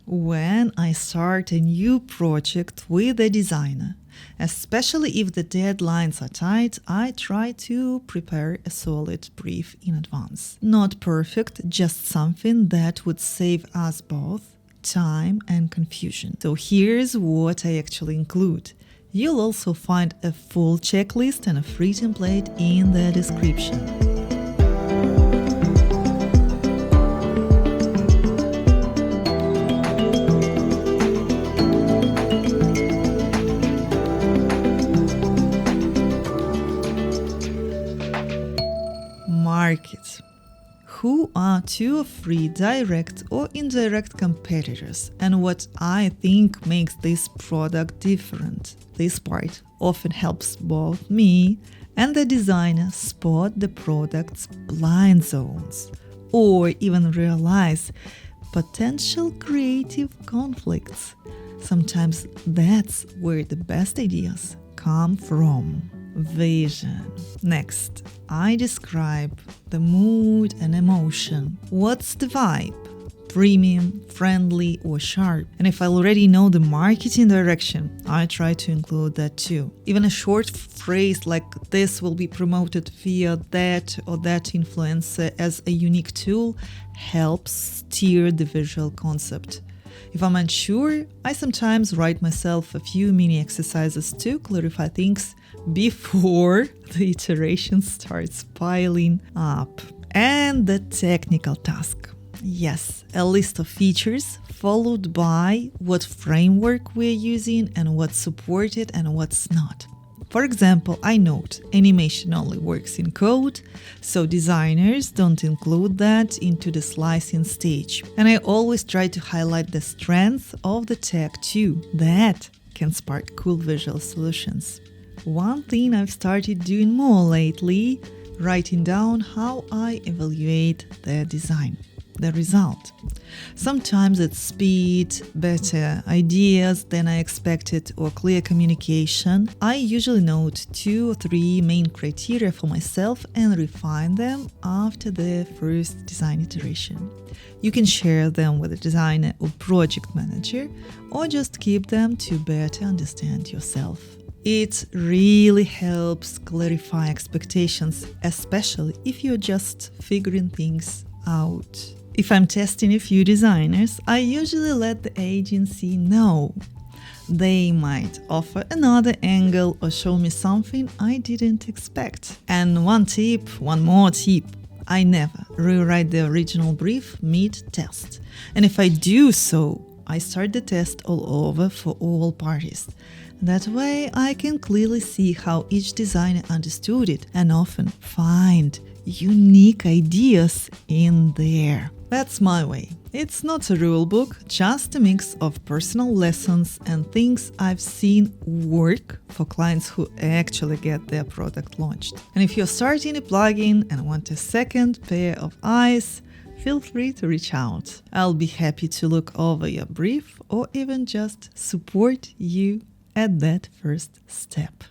When I start a new project with a designer, especially if the deadlines are tight, I try to prepare a solid brief in advance. Not perfect, just something that would save us both time and confusion. So here's what I actually include. You'll also find a full checklist and a free template in the description. Market. Who are 2 or 3 direct or indirect competitors, and what I think makes this product different? This part often helps both me and the designer spot the product's blind zones or even realize potential creative conflicts. Sometimes that's where the best ideas come from. Vision. Next, I describe the mood and emotion. What's the vibe? Premium, friendly, or sharp? And if I already know the marketing direction, I try to include that too. Even a short phrase like this will be promoted via that or that influencer as a unique tool helps steer the visual concept. If I'm unsure, I sometimes write myself a few mini exercises to clarify things before the iteration starts piling up. And the technical task. Yes, a list of features followed by what framework we're using and what's supported and what's not. For example, I note animation only works in code, so designers don't include that into the slicing stage. And I always try to highlight the strength of the tech too. That can spark cool visual solutions. One thing I've started doing more lately, writing down how I evaluate the design. The result. Sometimes it's speed, better ideas than I expected, or clear communication. I usually note 2 or 3 main criteria for myself and refine them after the first design iteration. You can share them with a designer or project manager, or just keep them to better understand yourself. It really helps clarify expectations, especially if you're just figuring things out. If I'm testing a few designers, I usually let the agency know. They might offer another angle or show me something I didn't expect. And one more tip, I never rewrite the original brief mid-test. And if I do so, I start the test all over for all parties. That way I can clearly see how each designer understood it and often find unique ideas in there. That's my way. It's not a rule book, just a mix of personal lessons and things I've seen work for clients who actually get their product launched. And if you're starting a plugin and want a second pair of eyes, feel free to reach out. I'll be happy to look over your brief or even just support you at that first step.